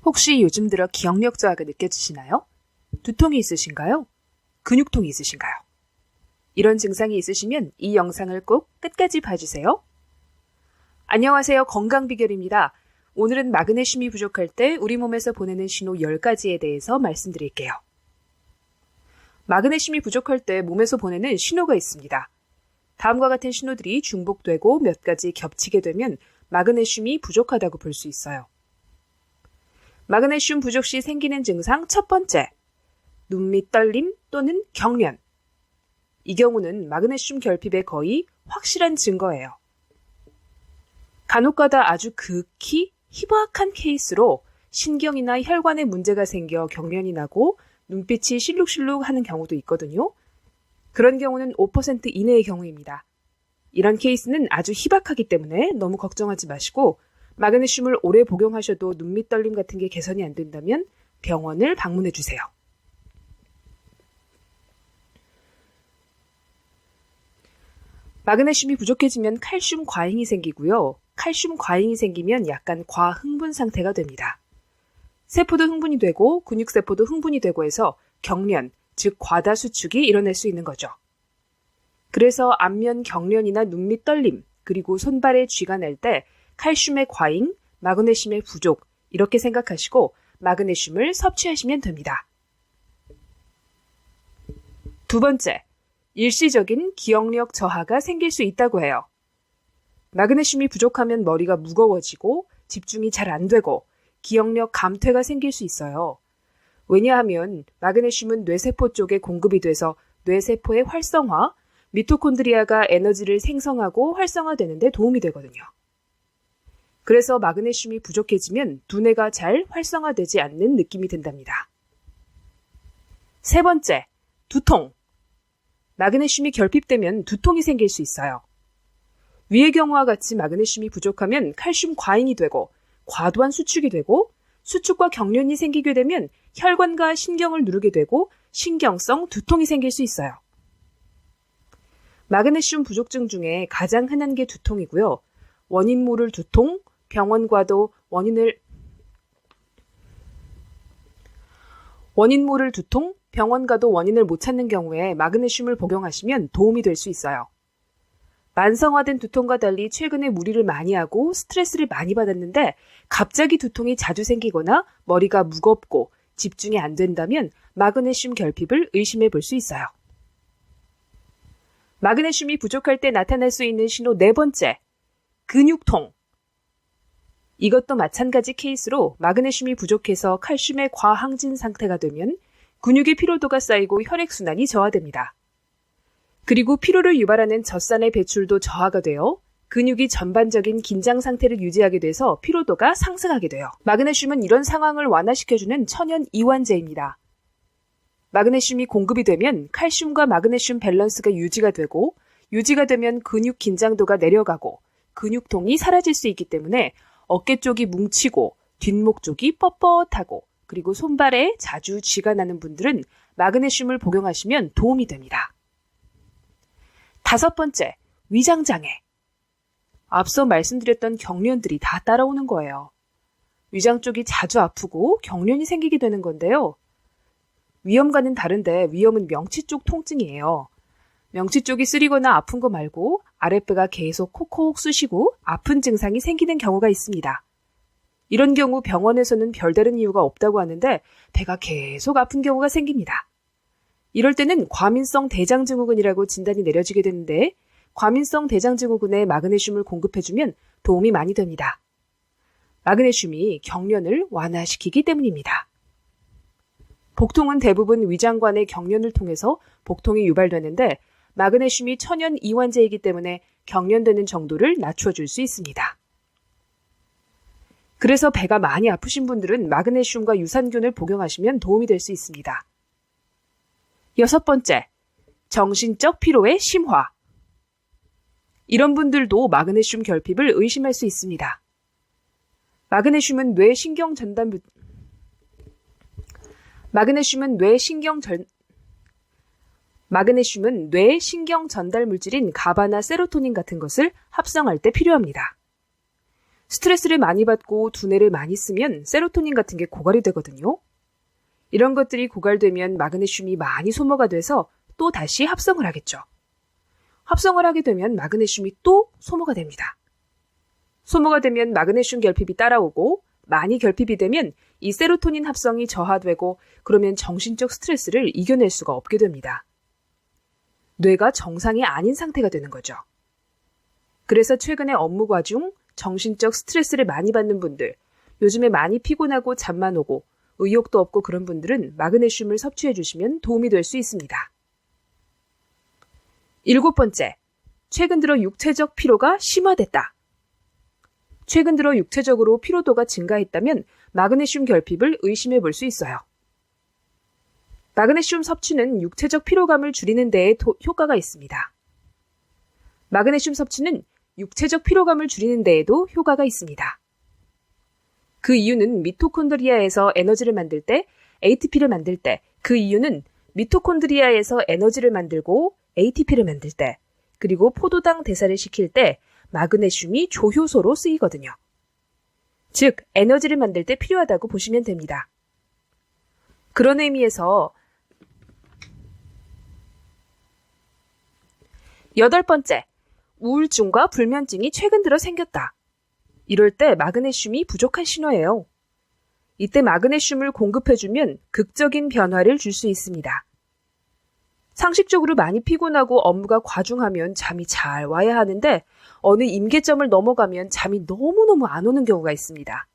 혹시 요즘 들어 기억력 저하가 느껴지시나요? 두통이 있으신가요? 근육통이 있으신가요? 이런 증상이 있으시면 이 영상을 꼭 끝까지 봐주세요. 안녕하세요. 건강비결입니다. 오늘은 마그네슘이 부족할 때 우리 몸에서 보내는 신호 10가지에 대해서 말씀드릴게요. 마그네슘이 부족할 때 몸에서 보내는 신호가 있습니다. 다음과 같은 신호들이 중복되고 몇 가지 겹치게 되면 마그네슘이 부족하다고 볼 수 있어요. 마그네슘 부족 시 생기는 증상 첫 번째, 눈밑 떨림 또는 경련. 이 경우는 마그네슘 결핍의 거의 확실한 증거예요. 간혹가다 아주 극히 희박한 케이스로 신경이나 혈관에 문제가 생겨 경련이 나고 눈빛이 실룩실룩 하는 경우도 있거든요. 그런 경우는 5% 이내의 경우입니다. 이런 케이스는 아주 희박하기 때문에 너무 걱정하지 마시고 마그네슘을 오래 복용하셔도 눈밑 떨림 같은 게 개선이 안 된다면 병원을 방문해 주세요. 마그네슘이 부족해지면 칼슘 과잉이 생기고요. 칼슘 과잉이 생기면 약간 과흥분 상태가 됩니다. 세포도 흥분이 되고 근육세포도 흥분이 되고 해서 경련, 즉 과다 수축이 일어날 수 있는 거죠. 그래서 안면 경련이나 눈밑 떨림, 그리고 손발에 쥐가 날 때 칼슘의 과잉, 마그네슘의 부족 이렇게 생각하시고 마그네슘을 섭취하시면 됩니다. 두 번째, 일시적인 기억력 저하가 생길 수 있다고 해요. 마그네슘이 부족하면 머리가 무거워지고 집중이 잘 안 되고 기억력 감퇴가 생길 수 있어요. 왜냐하면 마그네슘은 뇌세포 쪽에 공급이 돼서 뇌세포의 활성화, 미토콘드리아가 에너지를 생성하고 활성화되는 데 도움이 되거든요. 그래서 마그네슘이 부족해지면 두뇌가 잘 활성화되지 않는 느낌이 든답니다. 세 번째, 두통. 마그네슘이 결핍되면 두통이 생길 수 있어요. 위의 경우와 같이 마그네슘이 부족하면 칼슘 과잉이 되고 과도한 수축이 되고 수축과 경련이 생기게 되면 혈관과 신경을 누르게 되고 신경성 두통이 생길 수 있어요. 마그네슘 부족증 중에 가장 흔한 게 두통이고요. 원인 모를 두통, 병원 가도 원인 모를 두통, 병원 가도 원인을 못 찾는 경우에 마그네슘을 복용하시면 도움이 될 수 있어요. 만성화된 두통과 달리 최근에 무리를 많이 하고 스트레스를 많이 받았는데 갑자기 두통이 자주 생기거나 머리가 무겁고 집중이 안 된다면 마그네슘 결핍을 의심해 볼 수 있어요. 마그네슘이 부족할 때 나타날 수 있는 신호 네 번째, 근육통. 이것도 마찬가지 케이스로 마그네슘이 부족해서 칼슘의 과항진 상태가 되면 근육의 피로도가 쌓이고 혈액순환이 저하됩니다. 그리고 피로를 유발하는 젖산의 배출도 저하가 되어 근육이 전반적인 긴장 상태를 유지하게 돼서 피로도가 상승하게 돼요. 마그네슘은 이런 상황을 완화시켜주는 천연 이완제입니다. 마그네슘이 공급이 되면 칼슘과 마그네슘 밸런스가 유지가 되고 유지가 되면 근육 긴장도가 내려가고 근육통이 사라질 수 있기 때문에 어깨 쪽이 뭉치고 뒷목 쪽이 뻣뻣하고 그리고 손발에 자주 쥐가 나는 분들은 마그네슘을 복용하시면 도움이 됩니다. 다섯 번째, 위장장애. 앞서 말씀드렸던 경련들이 다 따라오는 거예요. 위장 쪽이 자주 아프고 경련이 생기게 되는 건데요. 위염과는 다른데 위염은 명치 쪽 통증이에요. 명치 쪽이 쓰리거나 아픈 거 말고 아랫배가 계속 콕콕 쑤시고 아픈 증상이 생기는 경우가 있습니다. 이런 경우 병원에서는 별다른 이유가 없다고 하는데 배가 계속 아픈 경우가 생깁니다. 이럴 때는 과민성 대장증후군이라고 진단이 내려지게 되는데 과민성 대장증후군에 마그네슘을 공급해주면 도움이 많이 됩니다. 마그네슘이 경련을 완화시키기 때문입니다. 복통은 대부분 위장관의 경련을 통해서 복통이 유발되는데 마그네슘이 천연 이완제이기 때문에 경련되는 정도를 낮춰줄 수 있습니다. 그래서 배가 많이 아프신 분들은 마그네슘과 유산균을 복용하시면 도움이 될 수 있습니다. 여섯 번째, 정신적 피로의 심화. 이런 분들도 마그네슘 결핍을 의심할 수 있습니다. 마그네슘은 뇌 신경 전달 물질인 가바나 세로토닌 같은 것을 합성할 때 필요합니다. 스트레스를 많이 받고 두뇌를 많이 쓰면 세로토닌 같은 게 고갈이 되거든요. 이런 것들이 고갈되면 마그네슘이 많이 소모가 돼서 또 다시 합성을 하겠죠. 합성을 하게 되면 마그네슘이 또 소모가 됩니다. 소모가 되면 마그네슘 결핍이 따라오고 많이 결핍이 되면 이 세로토닌 합성이 저하되고 그러면 정신적 스트레스를 이겨낼 수가 없게 됩니다. 뇌가 정상이 아닌 상태가 되는 거죠. 그래서 최근에 업무과 중 정신적 스트레스를 많이 받는 분들, 요즘에 많이 피곤하고 잠만 오고 의욕도 없고 그런 분들은 마그네슘을 섭취해 주시면 도움이 될 수 있습니다. 7번째, 최근 들어 육체적 피로가 심화됐다. 최근 들어 육체적으로 피로도가 증가했다면 마그네슘 결핍을 의심해 볼 수 있어요. 마그네슘 섭취는 육체적 피로감을 줄이는 데에 효과가 있습니다. 마그네슘 섭취는 육체적 피로감을 줄이는 데에도 효과가 있습니다. 그 이유는 미토콘드리아에서 에너지를 만들 때, ATP를 만들 때, 그 이유는 미토콘드리아에서 에너지를 만들고 ATP를 만들 때, 그리고 포도당 대사를 시킬 때 마그네슘이 조효소로 쓰이거든요. 즉, 에너지를 만들 때 필요하다고 보시면 됩니다. 그런 의미에서 8번째, 우울증과 불면증이 최근 들어 생겼다. 이럴 때 마그네슘이 부족한 신호예요. 이때 마그네슘을 공급해주면 극적인 변화를 줄 수 있습니다. 상식적으로 많이 피곤하고 업무가 과중하면 잠이 잘 와야 하는데 어느 임계점을 넘어가면 잠이 너무너무 안 오는 경우가 있습니다.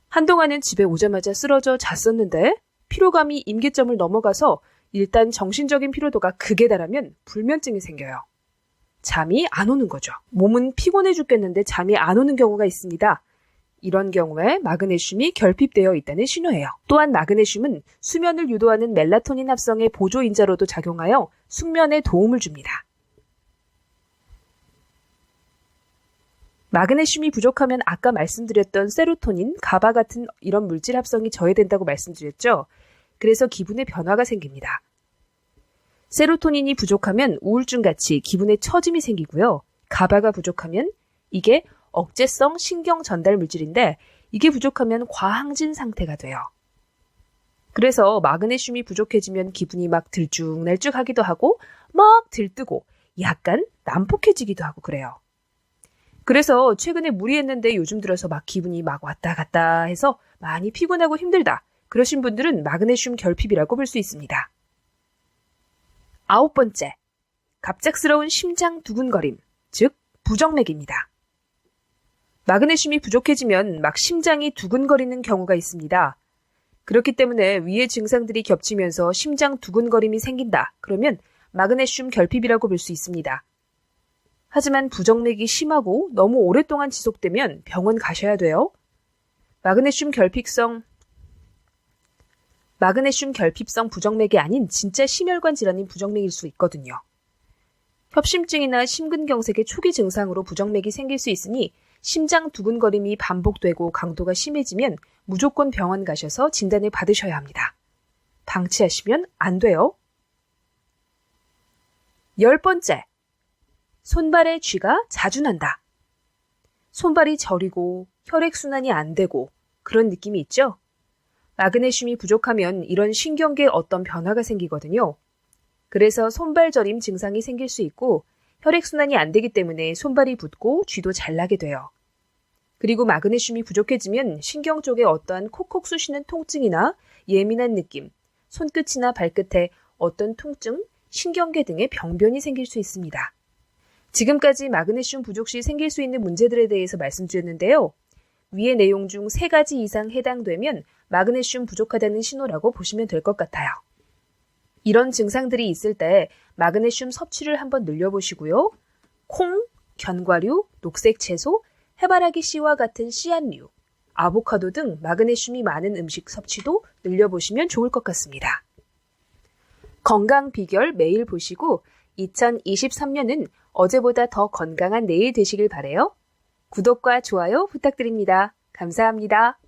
한동안은 집에 오자마자 쓰러져 잤었는데 피로감이 임계점을 넘어가서 일단 정신적인 피로도가 극에 달하면 불면증이 생겨요. 잠이 안 오는 거죠. 몸은 피곤해 죽겠는데 잠이 안 오는 경우가 있습니다. 이런 경우에 마그네슘이 결핍되어 있다는 신호예요. 또한 마그네슘은 수면을 유도하는 멜라토닌 합성의 보조인자로도 작용하여 숙면에 도움을 줍니다. 마그네슘이 부족하면 아까 말씀드렸던 세로토닌, 가바 같은 이런 물질 합성이 저해된다고 말씀드렸죠. 그래서 기분의 변화가 생깁니다. 세로토닌이 부족하면 우울증같이 기분에 처짐이 생기고요. 가바가 부족하면 이게 억제성 신경 전달 물질인데 이게 부족하면 과항진 상태가 돼요. 그래서 마그네슘이 부족해지면 기분이 막 들쭉날쭉하기도 하고 막 들뜨고 약간 난폭해지기도 하고 그래요. 그래서 최근에 무리했는데 요즘 들어서 막 기분이 막 왔다 갔다 해서 많이 피곤하고 힘들다. 그러신 분들은 마그네슘 결핍이라고 볼 수 있습니다. 9번째, 갑작스러운 심장 두근거림, 즉 부정맥입니다. 마그네슘이 부족해지면 막 심장이 두근거리는 경우가 있습니다. 그렇기 때문에 위의 증상들이 겹치면서 심장 두근거림이 생긴다. 그러면 마그네슘 결핍이라고 볼 수 있습니다. 하지만 부정맥이 심하고 너무 오랫동안 지속되면 병원 가셔야 돼요. 마그네슘 결핍성 부정맥이 아닌 진짜 심혈관 질환인 부정맥일 수 있거든요. 협심증이나 심근경색의 초기 증상으로 부정맥이 생길 수 있으니 심장 두근거림이 반복되고 강도가 심해지면 무조건 병원 가셔서 진단을 받으셔야 합니다. 방치하시면 안 돼요. 10번째, 손발에 쥐가 자주 난다. 손발이 저리고 혈액순환이 안 되고 그런 느낌이 있죠? 마그네슘이 부족하면 이런 신경계에 어떤 변화가 생기거든요. 그래서 손발 저림 증상이 생길 수 있고 혈액순환이 안 되기 때문에 손발이 붓고 쥐도 잘 나게 돼요. 그리고 마그네슘이 부족해지면 신경 쪽에 어떠한 콕콕 쑤시는 통증이나 예민한 느낌, 손끝이나 발끝에 어떤 통증, 신경계 등의 병변이 생길 수 있습니다. 지금까지 마그네슘 부족 시 생길 수 있는 문제들에 대해서 말씀드렸는데요. 위의 내용 중 3가지 이상 해당되면 마그네슘 부족하다는 신호라고 보시면 될 것 같아요. 이런 증상들이 있을 때 마그네슘 섭취를 한번 늘려보시고요. 콩, 견과류, 녹색 채소, 해바라기 씨와 같은 씨앗류, 아보카도 등 마그네슘이 많은 음식 섭취도 늘려보시면 좋을 것 같습니다. 건강 비결 매일 보시고 2023년은 어제보다 더 건강한 내일 되시길 바라요. 구독과 좋아요 부탁드립니다. 감사합니다.